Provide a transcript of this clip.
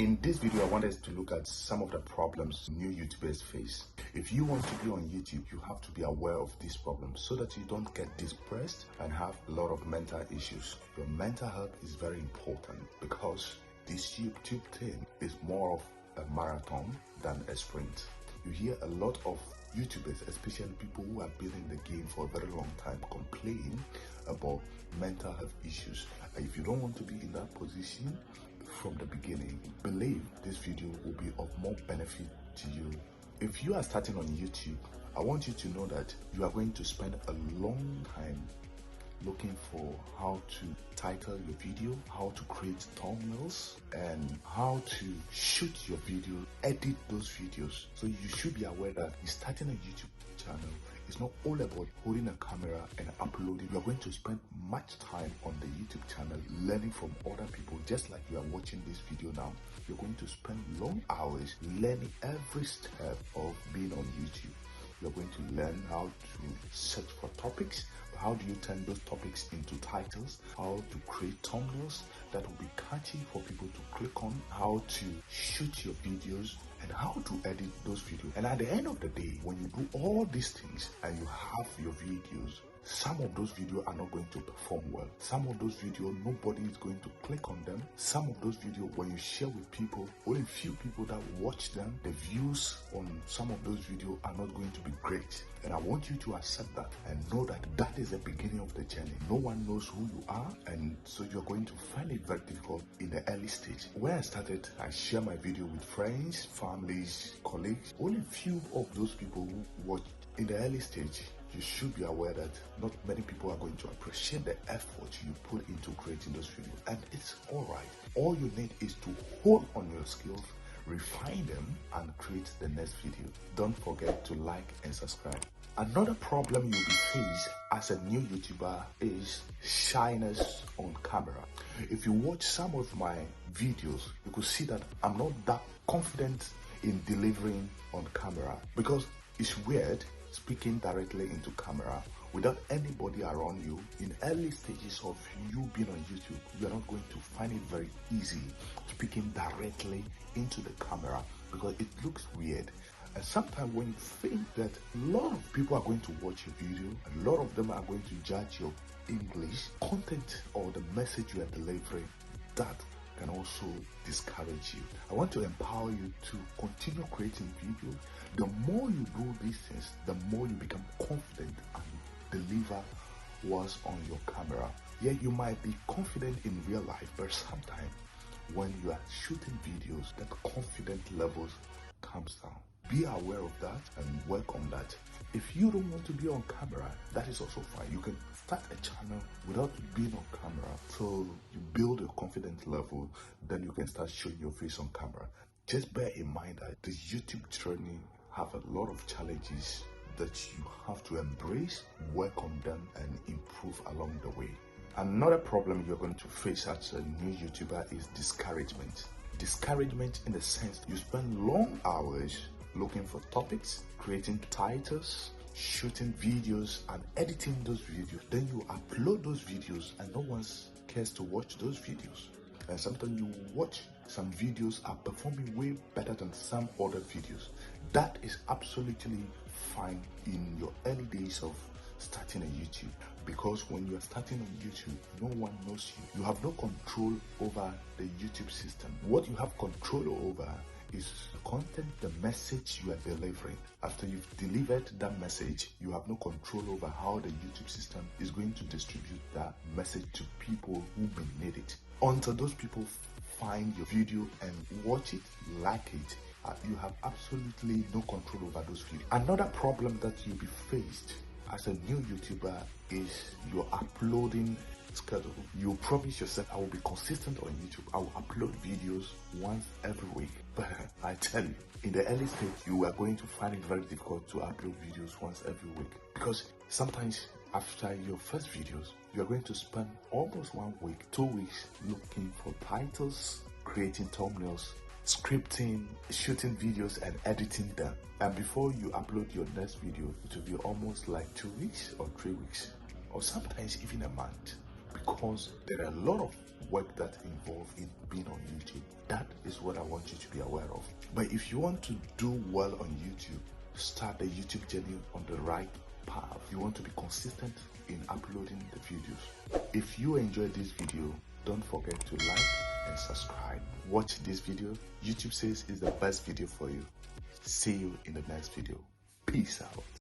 In this video, I want us to look at some of the problems new YouTubers face. If you want to be on YouTube, you have to be aware of these problems so that you don't get depressed and have a lot of mental issues. Your mental health is very important because this YouTube thing is more of a marathon than a sprint. You hear a lot of YouTubers, especially people who have been in the game for a very long time, complain about mental health issues. And if you don't want to be in that position from the beginning, believe this video will be of more benefit to you. If you are starting on YouTube, I want you to know that you are going to spend a long time looking for how to title your video, how to create thumbnails, and how to shoot your video, edit those videos. So you should be aware that starting a YouTube channel is not all about holding a camera and uploading. You are going to spend much time on the YouTube channel learning from other people, just like you are watching this video now. You're going to spend long hours learning every step of being on YouTube. You're going to learn how to search for topics. How do you turn those topics into titles? How to create thumbnails that will be catchy for people to click on? How to shoot your videos and how to edit those videos. And at the end of the day, when you do all these things and you have your videos, some of those videos are not going to perform well. Some of those videos, nobody is going to click on them. Some of those videos, when you share with people, only few people that watch them, the views on some of those videos are not going to be great. And I want you to accept that and know that that is the beginning of the journey. No one knows who you are, and so you're going to find it very difficult in the early stage. When I started, I share my video with friends, families, colleagues. Only few of those people who watch in the early stage. You should be aware that not many people are going to appreciate the effort you put into creating those videos, and it's all right. All you need is to hold on your skills, refine them, and create the next video. Don't forget to like and subscribe. Another problem you'll be faced as a new YouTuber is shyness on camera. If you watch some of my videos, you could see that I'm not that confident in delivering on camera because it's weird speaking directly into camera without anybody around you. In early stages of you being on YouTube, you are not going to find it very easy speaking directly into the camera because it looks weird. And sometimes when you think that a lot of people are going to watch your video, a lot of them are going to judge your English content or the message you are delivering, that can also discourage you. I want to empower you to continue creating videos. The more you do these things, the more you become confident and deliver what's on your camera. Yeah, you might be confident in real life, but sometimes when you are shooting videos, that confidence levels comes down. Be aware of that and work on that. If you don't want to be on camera, that is also fine. You can start a channel without being on camera. So you build a confidence level, then you can start showing your face on camera. Just bear in mind that the YouTube journey have a lot of challenges that you have to embrace, work on them, and improve along the way. Another problem you're going to face as a new YouTuber is discouragement. Discouragement in the sense you spend long hours looking for topics, creating titles, shooting videos, and editing those videos. Then you upload those videos and no one cares to watch those videos. And sometimes you watch some videos are performing way better than some other videos. That is absolutely fine in your early days of starting a YouTube, because when you are starting on YouTube, no one knows you. You have no control over the YouTube system. What you have control over is the content, the message you are delivering. After you've delivered that message, you have no control over how the YouTube system is going to distribute that message to people who may need it. Until those people find your video and watch it, like it, you have absolutely no control over those videos. Another problem that you'll be faced as a new YouTuber is your uploading schedule. You promise yourself, I will be consistent on YouTube. I will upload videos once every week. But I tell you, in the early stage, you are going to find it very difficult to upload videos once every week, because sometimes after your first videos, you are going to spend almost 1 week, 2 weeks looking for titles, creating thumbnails, scripting, shooting videos, and editing them. And before you upload your next video, it will be almost like 2 weeks or 3 weeks, or sometimes even a month. because there are a lot of work that involve in being on YouTube. That is what I want you to be aware of. But if you want to do well on YouTube, start the YouTube journey on the right path. You want to be consistent in uploading the videos. If you enjoyed this video, don't forget to like and subscribe. Watch this video. YouTube says it's the best video for you. See you in the next video. Peace out.